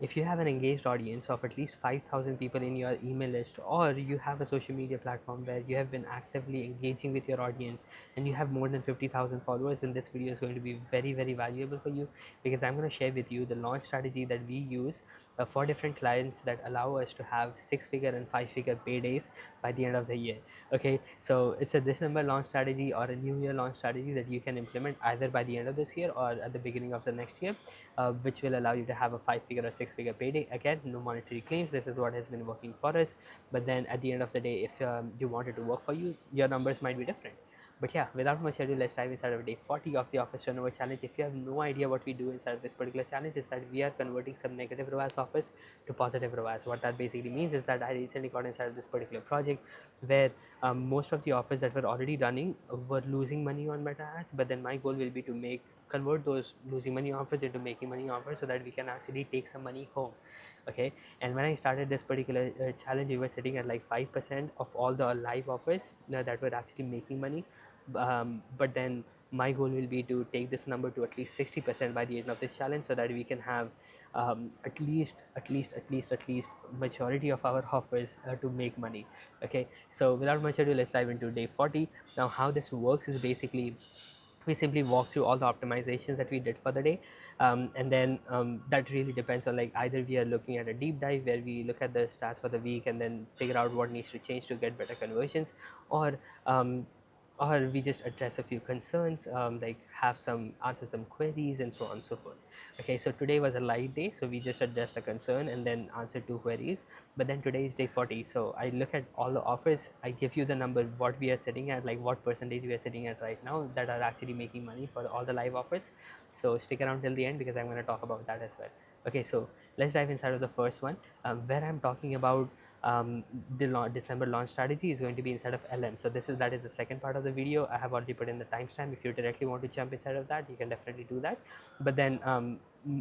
if you have an engaged audience of at least 5,000 people in your email list, or you have a social media platform where you have been actively engaging with your audience and you have more than 50,000 followers, then this video is going to be very, very valuable for you, because I'm going to share with you the launch strategy that we use for different clients that allow us to have 6-figure and 5-figure paydays by the end of the year. Okay, so it's a December launch strategy or a new year launch strategy that you can implement either by the end of this year or at the beginning of the next year, which will allow you to have a 5-figure or 6-figure payday. Again, no monetary claims. This is what has been working for us. But then at the end of the day, if you want it to work for you, your numbers might be different. But yeah, without much ado, let's dive inside of day 40 of the office turnover challenge. If you have no idea what we do inside of this particular challenge, is that we are converting some negative ROAS offers to positive ROAS. What that basically means is that I recently got inside of this particular project where most of the offers that were already running were losing money on Meta ads. But then my goal will be to convert those losing money offers into making money offers, so that we can actually take some money home. Okay, and when I started this particular challenge, we were sitting at like 5% of all the live offers that were actually making money. But then my goal will be to take this number to at least 60% by the end of this challenge, so that we can have at least majority of our offers to make money. Okay, so without much ado, let's dive into day 40. Now, how this works is basically we simply walk through all the optimizations that we did for the day, and then that really depends on, like, either we are looking at a deep dive where we look at the stats for the week and then figure out what needs to change to get better conversions, or um, or we just address a few concerns, like have some answer some queries and so on and so forth. Okay, so today was a light day, so we just addressed a concern and then answered 2 queries. But then today is day 40, so I look at all the offers, I give you the number what we are sitting at, like what percentage we are sitting at right now that are actually making money for all the live offers. So stick around till the end, because I'm going to talk about that as well. Okay, so let's dive inside of the first one, where I'm talking about the December launch strategy is going to be inside of LM. So that is the second part of the video. I have already put in the timestamp. If you directly want to jump inside of that, you can definitely do that. But then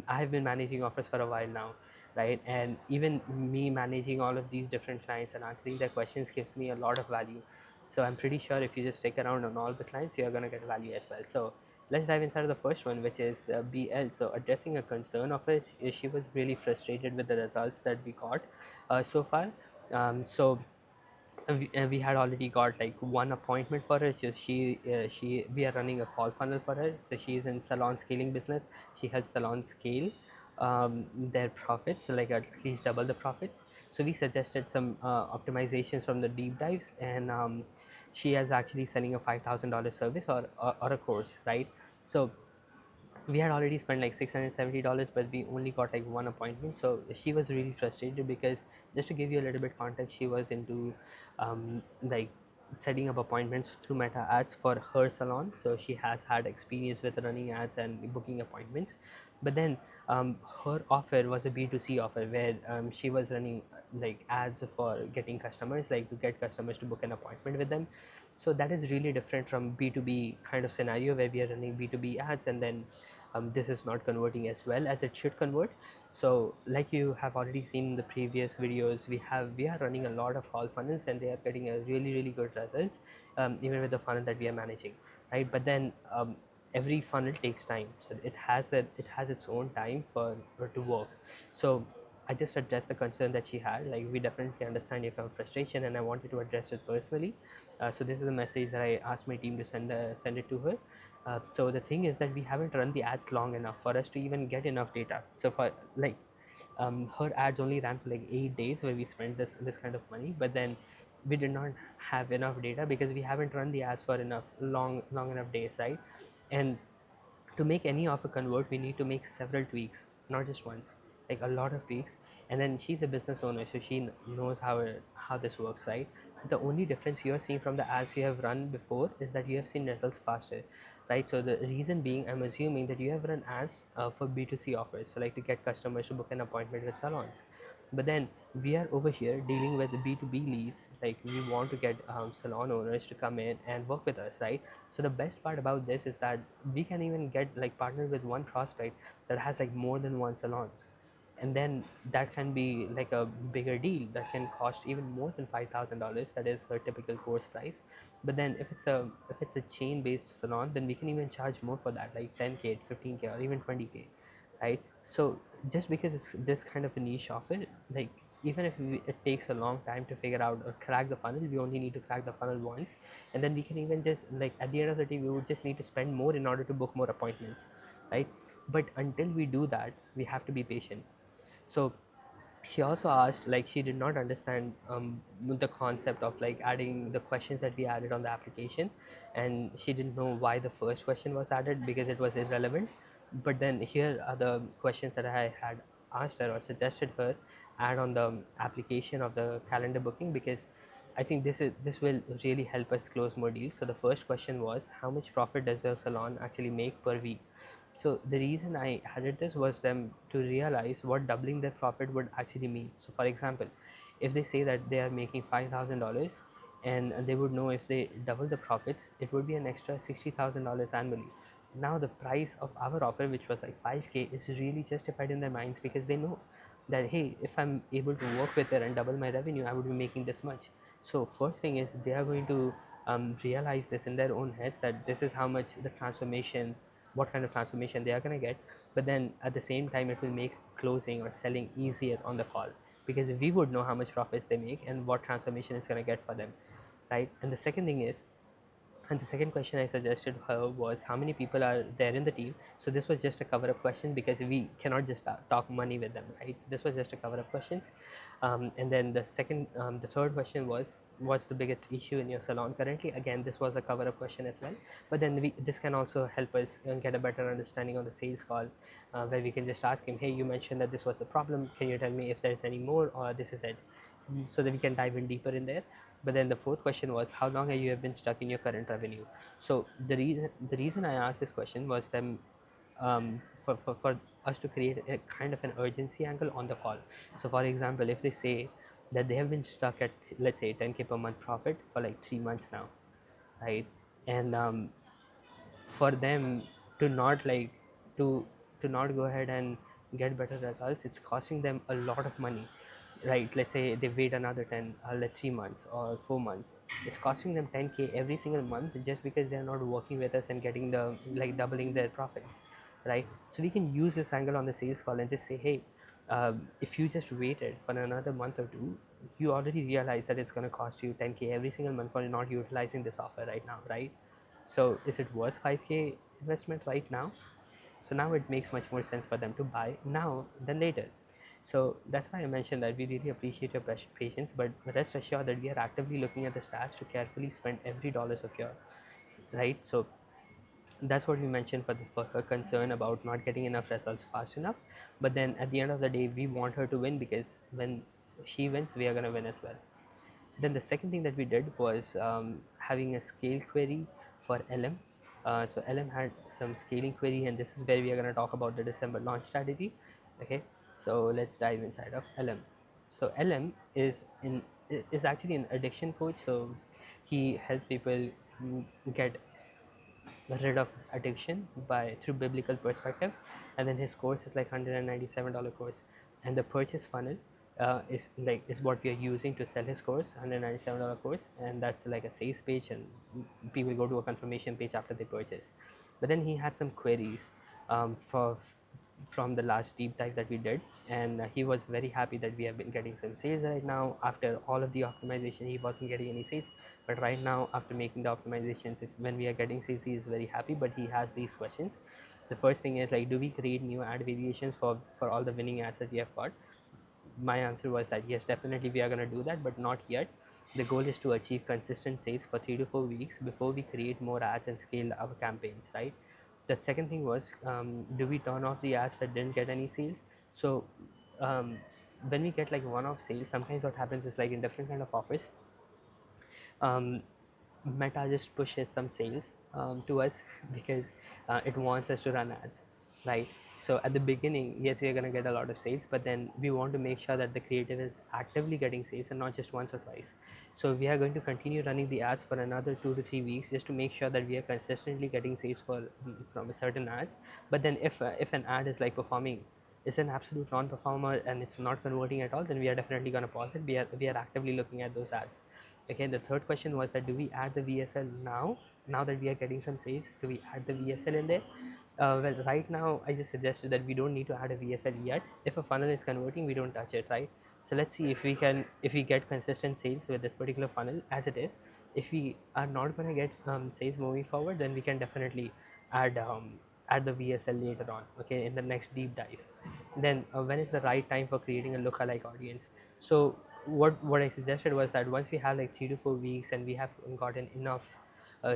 I have been managing offers for a while now, right? And even me managing all of these different clients and answering their questions gives me a lot of value. So I'm pretty sure if you just stick around on all the clients, you're going to get value as well. So let's dive inside of the first one, which is BL. So addressing a concern of hers, she was really frustrated with the results that we got so far. So we had already got like one appointment for her. So she we are running a call funnel for her. So she is in salon scaling business. She helps salons scale their profits, so like at least double the profits. So we suggested some optimizations from the deep dives, and she is actually selling a $5,000 service, or a course, right? So we had already spent like $670, but we only got like one appointment. So she was really frustrated, because just to give you a little bit context, she was into like setting up appointments through Meta ads for her salon. So she has had experience with running ads and booking appointments. But then her offer was a B2C offer, where she was running like ads for getting customers, like to get customers to book an appointment with them. So that is really different from B2B kind of scenario, where we are running B2B ads, and then this is not converting as well as it should convert. So like you have already seen in the previous videos, we are running a lot of call funnels, and they are getting a really good results, even with the funnel that we are managing, right? But then every funnel takes time, so it has its own time for to work. So I just addressed the concern that she had. Like, we definitely understand your kind of frustration, and I wanted to address it personally. So this is a message that I asked my team to send it to her. So the thing is that we haven't run the ads long enough for us to even get enough data. So for like her ads only ran for like 8 days, where we spent this kind of money, but then we did not have enough data because we haven't run the ads for enough long enough days, right? And to make any offer convert, we need to make several tweaks, not just once, like a lot of tweaks. And then she's a business owner, so she knows how this works, right? The only difference you are seeing from the ads you have run before is that you have seen results faster, right? So the reason being, I'm assuming that you have run ads for B2C offers, so like to get customers to book an appointment with salons. But then we are over here dealing with B2B leads, like we want to get salon owners to come in and work with us, right? So the best part about this is that we can even get like partner with one prospect that has like more than one salons, and then that can be like a bigger deal that can cost even more than $5,000. That is her typical course price. But then if it's a chain based salon, then we can even charge more for that, like 10K, 15K, or even 20K, right? So just because it's this kind of a niche offer, like even if it takes a long time to figure out or crack the funnel, we only need to crack the funnel once, and then we can even just like at the end of the day we would just need to spend more in order to book more appointments, right? But until we do that, we have to be patient. So she also asked, like she did not understand the concept of like adding the questions that we added on the application, and she didn't know why the first question was added because it was irrelevant. But then here are the questions that I had asked her or suggested her add on the application of the calendar booking, because I think this will really help us close more deals. So the first question was, how much profit does your salon actually make per week? So the reason I added this was them to realize what doubling their profit would actually mean. So for example, if they say that they are making $5,000, and they would know if they double the profits, it would be an extra $60,000 annually. Now the price of our offer, which was like 5K, is really justified in their minds because they know that hey, if I'm able to work with it and double my revenue, I would be making this much. So first thing is they are going to realize this in their own heads, that this is how much the transformation, what kind of transformation they are going to get. But then at the same time, it will make closing or selling easier on the call, because we would know how much profits they make and what transformation is going to get for them, right? And the second thing is, and the second question I suggested her was, how many people are there in the team? So this was just a cover up question because we cannot just talk money with them, right? So this was just a cover up questions. And then the third question was, what's the biggest issue in your salon currently? Again, this was a cover up question as well. But then this can also help us get a better understanding on the sales call, where we can just ask him, hey, you mentioned that this was the problem. Can you tell me if there's any more, or this is it? So that we can dive in deeper in there. But then the fourth question was, how long have you been stuck in your current revenue? So the reason I asked this question was them, for us to create a kind of an urgency angle on the call. So for example, if they say that they have been stuck at, let's say, 10K per month profit for like 3 months now, right? And for them to not like to to not go ahead and get better results, it's costing them a lot of money, right? Let's say they wait another 10 like 3 months or 4 months, it's costing them 10K every single month just because they're not working with us and getting the like doubling their profits, right? So we can use this angle on the sales call and just say, hey, if you just waited for another month or two, you already realize that it's going to cost you 10K every single month for not utilizing this offer right now, right? So is it worth 5K investment right now? So now it makes much more sense for them to buy now than later. So that's why I mentioned that we really appreciate your patience, but rest assured that we are actively looking at the stats to carefully spend every dollars of your, right? So that's what we mentioned for her concern about not getting enough results fast enough. But then at the end of the day, we want her to win, because when she wins, we are going to win as well. Then the second thing that we did was having a scale query for LM. So LM had some scaling query, and this is where we are going to talk about the December launch strategy. Okay, so let's dive inside of LM. So LM is actually an addiction coach. So he helps people get rid of addiction by through biblical perspective. And then his course is like $197 course, and the purchase funnel is what we are using to sell his course, $197 course, and that's like a sales page, and people go to a confirmation page after they purchase. But then he had some queries for from the last deep dive that we did, and he was very happy that we have been getting some sales right now. After all of the optimization, he wasn't getting any sales, but right now after making the optimizations, if when we are getting sales, he is very happy. But he has these questions. The first thing is like, do we create new ad variations for all the winning ads that we have got? My answer was that yes, definitely we are going to do that, but not yet. The goal is to achieve consistent sales for 3 to 4 weeks before we create more ads and scale our campaigns, right? The second thing was, do we turn off the ads that didn't get any sales? So um, when we get like one-off sales, sometimes what happens is like in different kind of offers, um, Meta just pushes some sales to us because it wants us to run ads, right? So at the beginning, yes, we are going to get a lot of sales, but then we want to make sure that the creative is actively getting sales and not just once or twice. So we are going to continue running the ads for another 2 to 3 weeks just to make sure that we are consistently getting sales from a certain ads. But then if an ad is like performing, is an absolute non-performer and it's not converting at all, then we are definitely going to pause it. We are actively looking at those ads. Okay, the third question was that, do we add the VSL now that we are getting some sales? Do we add the VSL in there? Well, right now, I just suggested that we don't need to add a VSL yet. If a funnel is converting, we don't touch it, right? So let's see if we can, if we get consistent sales with this particular funnel as it is. If we are not going to get sales moving forward, then we can definitely add add the VSL later on, okay, in the next deep dive. Then when is the right time for creating a lookalike audience? So what I suggested was that once we have like 3 to 4 weeks and we have gotten enough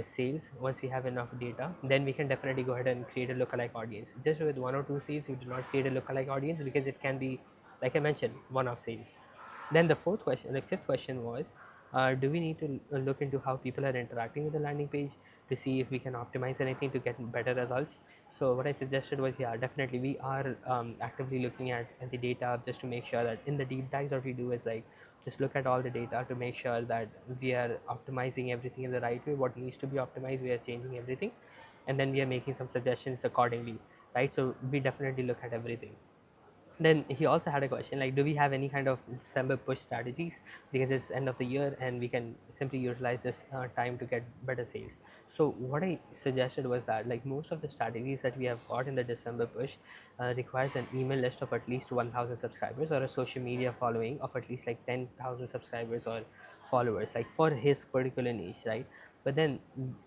sales, once we have enough data, then we can definitely go ahead and create a lookalike audience. Just with 1 or 2 sales, you do not create a lookalike audience because it can be, like I mentioned, one-off sales. Then the fifth question was, do we need to look into how people are interacting with the landing page to see if we can optimize anything to get better results? So what I suggested was, yeah, definitely we are actively looking at the data just to make sure that in the deep dives what we do is like just look at all the data to make sure that we are optimizing everything in the right way. What needs to be optimized, we are changing everything, and then we are making some suggestions accordingly, right? So we definitely look at everything. Then he also had a question like, do we have any kind of December push strategies, because it's end of the year and we can simply utilize this time to get better sales? So what I suggested was that like most of the strategies that we have got in the December push requires an email list of at least 1000 subscribers, or a social media following of at least like 10,000 subscribers or followers, like for his particular niche, right? But then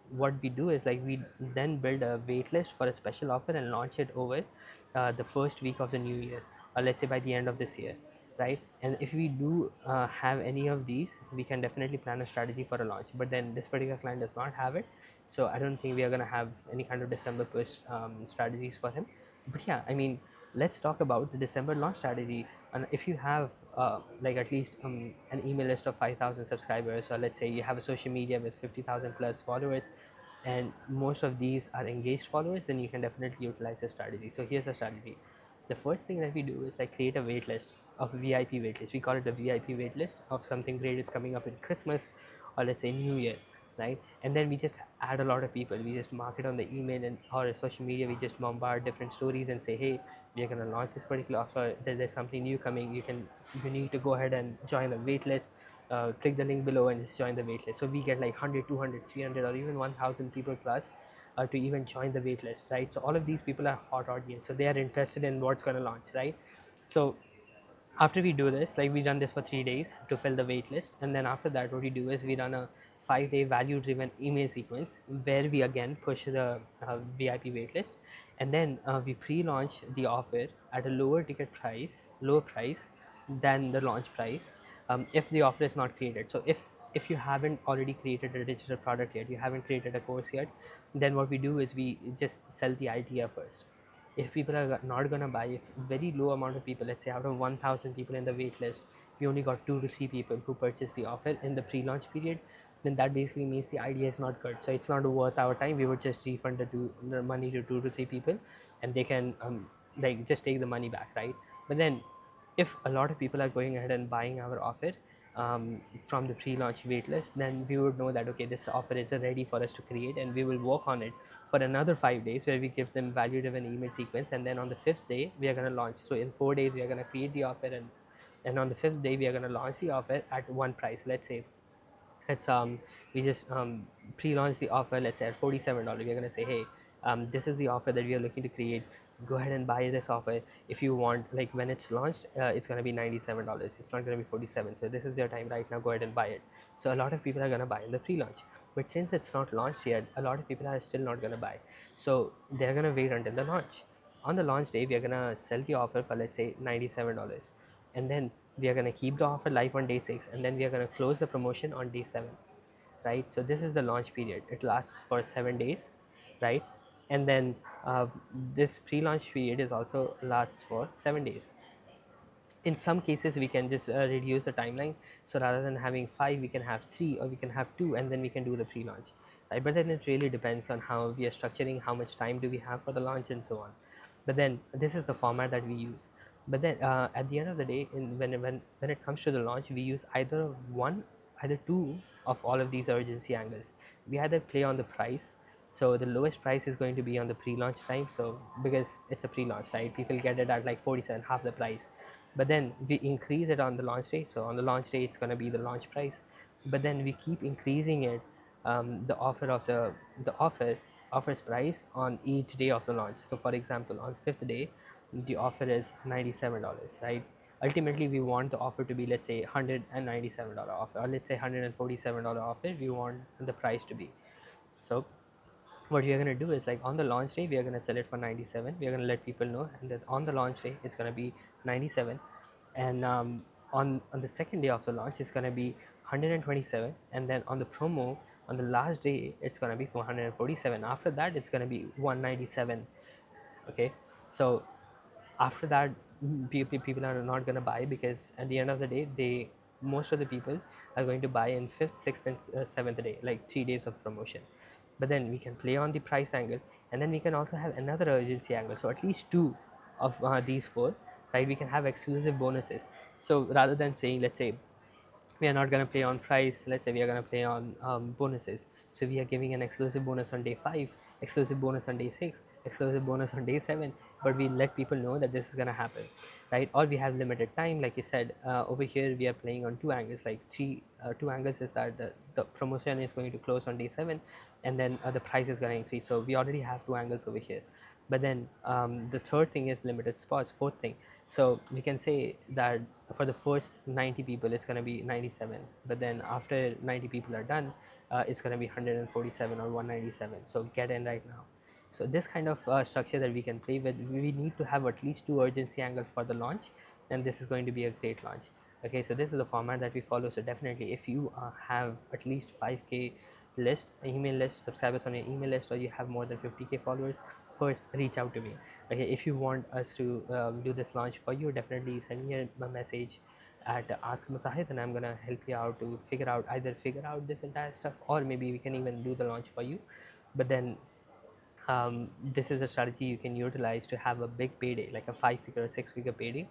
what we do is like we then build a wait list for a special offer and launch it over the first week of the new year, or let's say by the end of this year, right? And if we do have any of these, we can definitely plan a strategy for a launch. But then this particular client does not have it, so I don't think we are going to have any kind of December push strategies for him. But yeah, I mean, let's talk about the December launch strategy. And if you have like at least an email list of 5,000 subscribers, or let's say you have a social media with 50,000 plus followers, and most of these are engaged followers, then you can definitely utilize this strategy. So here's a strategy. The first thing that we do is like create a wait list of VIP wait list. We call it a VIP wait list of something great is coming up in Christmas, or let's say New Year, right? And then we just add a lot of people. We just market on the email and or social media. We just bombard different stories and say, hey, we are gonna launch this particular offer. There's something new coming. You need to go ahead and join the wait list. Click the link below and just join the wait list. So we get like 100, 200, 300, or even 1000 people plus to even join the wait list, right? So all of these people are hot audience, so they are interested in what's going to launch, right? So after we do this, like we run this for 3 days to fill the wait list, and then after that what we do is we run a 5-day value driven email sequence where we again push the VIP wait list, and then we pre-launch the offer at a lower price than the launch price, if the offer is not created. So if you haven't already created a digital product yet, you haven't created a course yet, then what we do is we just sell the idea first. If people are not going to buy, if very low amount of people, let's say out of 1000 people in the wait list, we only got 2 to 3 people who purchased the offer in the pre-launch period, then that basically means the idea is not good, so it's not worth our time. We would just refund the money to 2 to 3 people, and they can like just take the money back, right? But then if a lot of people are going ahead and buying our offer from the pre-launch waitlist, then we would know that okay, this offer is ready for us to create, and we will work on it for another 5 days where we give them value-driven email sequence, and then on the fifth day we are going to launch. So in 4 days we are going to create the offer, and on the fifth day we are going to launch the offer at one price. Let's say it's we just pre-launch the offer, let's say at $47. We're going to say, hey, this is the offer that we are looking to create. Go ahead and buy this offer if you want. Like when it's launched, it's going to be $97. It's not going to be 47. So this is your time right now. Go ahead and buy it. So a lot of people are going to buy in the pre-launch, but since it's not launched yet, a lot of people are still not going to buy, so they're going to wait until the launch. On the launch day, we are going to sell the offer for, let's say, $97, and then we are going to keep the offer live on day 6, and then we are going to close the promotion on day 7, right? So this is the launch period. It lasts for 7 days, right? And then this pre-launch period is also lasts for 7 days. In some cases we can just reduce the timeline, so rather than having 5 we can have 3, or we can have 2, and then we can do the pre-launch, right? But then it really depends on how we are structuring, how much time do we have for the launch, and so on. But then this is the format that we use. But then at the end of the day, when it comes to the launch, we use either two of all of these urgency angles. We either play on the price, so the lowest price is going to be on the pre-launch time, so because it's a pre-launch, right, people get it at like 47, half the price. But then we increase it on the launch day, so on the launch day it's going to be the launch price. But then we keep increasing it, the offer offers price on each day of the launch. So for example, on fifth day, the offer is $97, right? Ultimately, we want the offer to be, let's say, $197 offer, or let's say $147 offer. We want the price to be. So what we are going to do is, like, on the launch day we are going to sell it for 97. We are going to let people know, and that on the launch day it's going to be 97, and on the second day of the launch it's going to be 127, and then on the promo on the last day it's going to be 447. After that it's going to be 197. Okay, so after that people are not going to buy, because at the end of the day, they most of the people are going to buy in fifth, sixth, and seventh day, like 3 days of promotion. But then we can play on the price angle, and then we can also have another urgency angle, so at least two of these four, right? We can have exclusive bonuses. So rather than saying, let's say, we are not going to play on price, let's say we are going to play on bonuses, so we are giving an exclusive bonus on day 5, exclusive bonus on day 6, exclusive bonus on day 7, but we let people know that this is going to happen, right? Or we have limited time, like you said. Over here we are playing on two angles, like two angles is that the promotion is going to close on day 7, and then the price is going to increase. So we already have two angles over here. But then the third thing is limited spots, fourth thing. So we can say that for the first 90 people it's going to be 97, but then after 90 people are done, it's going to be 147 or 197. So get in right now. So this kind of structure that we can play with, we need to have at least two urgency angles for the launch, and this is going to be a great launch. Okay, so this is the format that we follow. So definitely, if you have at least 5k list, email list, subscribers on your email list, or you have more than 50k followers, first reach out to me. Okay, if you want us to do this launch for you, definitely send me a message at Ask Musahid, and I'm gonna help you out to figure out this entire stuff, or maybe we can even do the launch for you. But then this is a strategy you can utilize to have a big payday, like a 5-figure or 6-figure payday,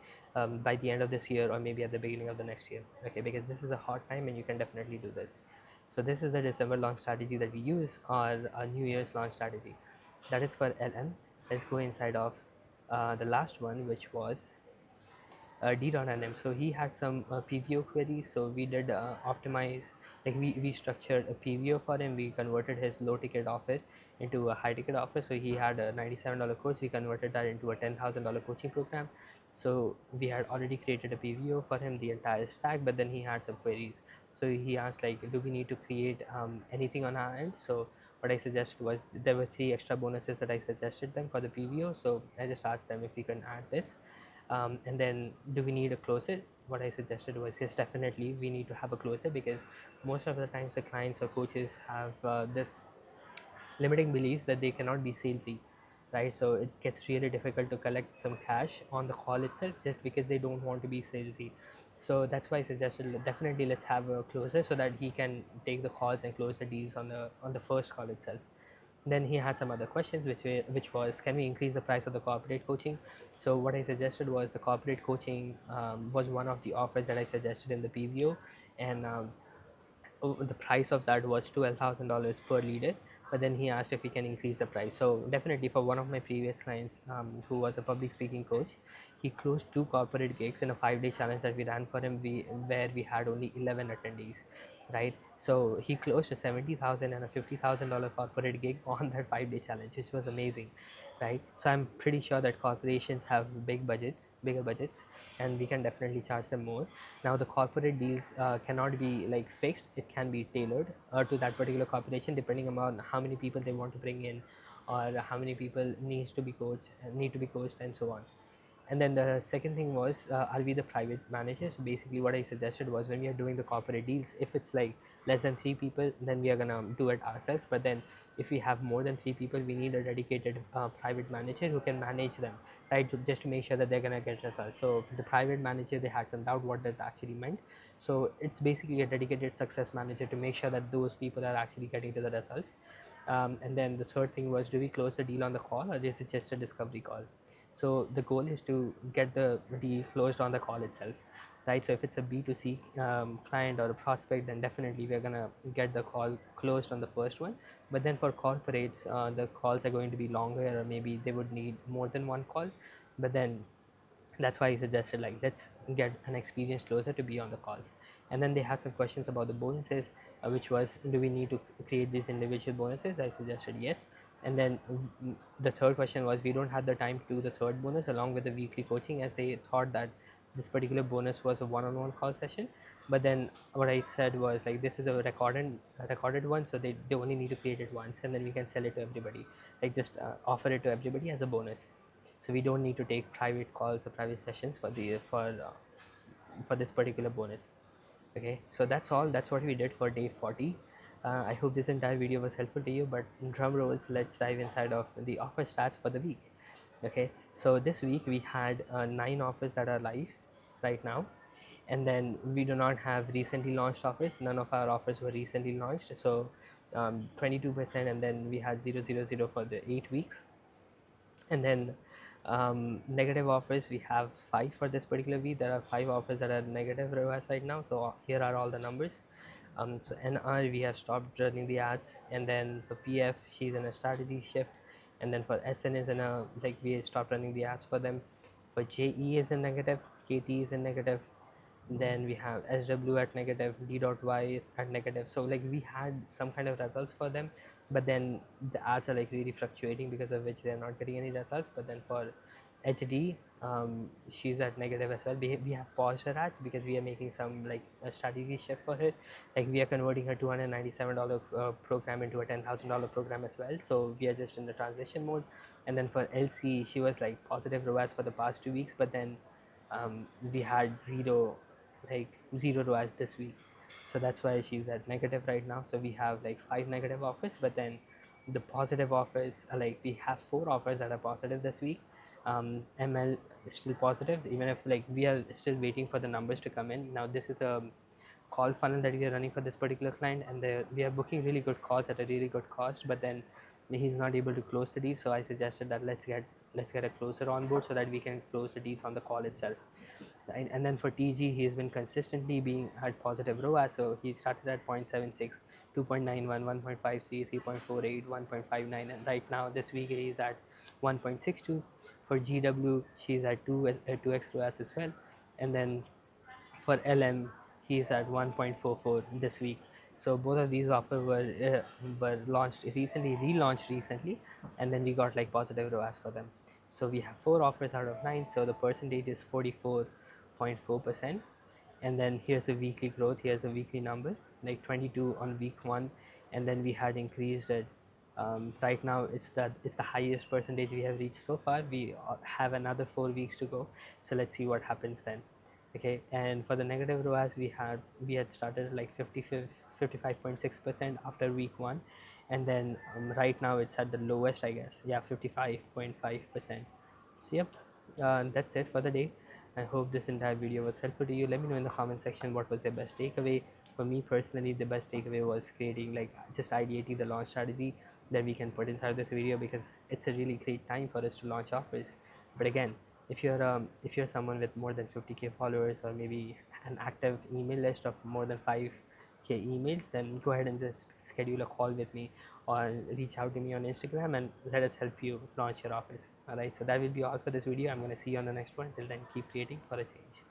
by the end of this year, or maybe at the beginning of the next year. Okay, because this is a hot time and you can definitely do this. So this is the December launch strategy that we use, or a New Year's launch strategy. That is for LM. Let's go inside of the last one, which was D.NM. So he had some PVO queries. So we did optimize, like we structured a PVO for him. We converted his low ticket offer into a high ticket offer. So he had a $97 course. We converted that into a $10,000 coaching program. So we had already created a PVO for him, the entire stack, but then he had some queries. So he asked, like, do we need to create anything on our end? So what I suggested was, there were 3 extra bonuses that I suggested them for the PVO. So I just asked them if we can add this. And then, do we need a closer? What I suggested was, yes, definitely we need to have a closer, because most of the times the clients or coaches have this limiting belief that they cannot be salesy, right? So it gets really difficult to collect some cash on the call itself, just because they don't want to be salesy. So that's why I suggested, definitely let's have a closer, so that he can take the calls and close the deals on the first call itself. Then he had some other questions, which was, can we increase the price of the corporate coaching? So what I suggested was, the corporate coaching was one of the offers that I suggested in the PVO, and the price of that was $12,000 per leader. But then he asked if we can increase the price. So definitely, for one of my previous clients, who was a public speaking coach, he closed 2 corporate gigs in a 5-day challenge that we ran for him, where we had only 11 attendees, right? So he closed a 70,000 and a $50,000 corporate gig on that 5-day challenge, which was amazing, right? So I'm pretty sure that corporations have bigger budgets, and we can definitely charge them more. Now the corporate deals cannot be like fixed; it can be tailored to that particular corporation, depending on how many people they want to bring in, or how many people need to be coached, and so on. And then the second thing was, are we the private manager? So basically, what I suggested was, when we are doing the corporate deals, if it's like less than 3 people, then we are gonna do it ourselves. But then, if we have more than 3 people, we need a dedicated private manager who can manage them, right? Just to make sure that they're gonna get results. So the private manager, they had some doubt what that actually meant. So it's basically a dedicated success manager to make sure that those people are actually getting to the results. And then the third thing was, do we close the deal on the call, or is it just a discovery call? So the goal is to get the deal closed on the call itself, right? So if it's a B2C client or a prospect, then definitely we're gonna get the call closed on the first one. But then for corporates, the calls are going to be longer, or maybe they would need more than one call. But then that's why he suggested, like, let's get an experienced closer to be on the calls. And then they had some questions about the bonuses, which was, do we need to create these individual bonuses? I suggested yes. And then the third question was, we don't have the time to do the third bonus along with the weekly coaching, as they thought that this particular bonus was a one-on-one call session. But then what I said was like, this is a recorded one, so they only need to create it once, and then we can sell it to everybody, like just offer it to everybody as a bonus. So we don't need to take private calls or private sessions for this particular bonus. Okay, so that's all. That's what we did for day 40. I hope this entire video was helpful to you, but drum rolls, let's dive inside of the offer stats for the week. Okay, so this week we had 9 offers that are live right now, and then we do not have recently launched offers. None of our offers were recently launched, so 22%, and then we had 000 for the 8 weeks. And then negative offers, we have 5 for this particular week. There are 5 offers that are negative ROAS right now, so here are all the numbers. So NR, we have stopped running the ads, and then for PF, she's in a strategy shift, and then for SN is in a, like, we stopped running the ads for them. For JE is in negative, KT is in negative, then we have SW at negative, D.Y is at negative. So like we had some kind of results for them, but then the ads are like really fluctuating, because of which they're not getting any results. But then for HD, she's at negative as well. We have paused her ads because we are making some like a strategy shift for her. Like we are converting her $297 program into a $10,000 program as well. So we are just in the transition mode. And then for LC, she was like positive ROAS for the past 2 weeks, but then we had zero ROAS this week. So that's why she's at negative right now. So we have like 5 negative offers, but then the positive offers are like, we have 4 offers that are positive this week. ML is still positive, even if like we are still waiting for the numbers to come in. Now this is a call funnel that we are running for this particular client, and we are booking really good calls at a really good cost, but then he's not able to close the deal. So I suggested that let's get a closer on board so that we can close the deals on the call itself. And then for TG, he's been consistently being at positive ROAS. So he started at 0.76, 2.91, 1.53, 3.48, 1.59, and right now this week he's at 1.62. For GW, she's at 2x ROAS as well. And then for LM, he's at 1.44 this week. So both of these offers were launched recently, relaunched recently, and then we got like positive ROAS for them. So we have 4 offers out of 9. So the percentage is 44.4%. And then here's the weekly growth. Here's a weekly number, like 22 on week 1, and then we had increased it. Right now it's the highest percentage we have reached so far. We have another 4 weeks to go, so let's see what happens then. Okay, and for the negative ROAS, we had started like 55.6% after week 1, and then right now it's at the lowest, I guess. Yeah, 55.5%. So yep, that's it for the day. I hope this entire video was helpful to you. Let me know in the comment section what was your best takeaway. For me personally, the best takeaway was creating, like, just ideating the launch strategy that we can put inside this video, because it's a really great time for us to launch offers. But again, if you're someone with more than 50k followers, or maybe an active email list of more than 5k emails, then go ahead and just schedule a call with me, or reach out to me on Instagram, and let us help you launch your offers. All right, so that will be all for this video. I'm going to see you on the next one. Till then, keep creating for a change.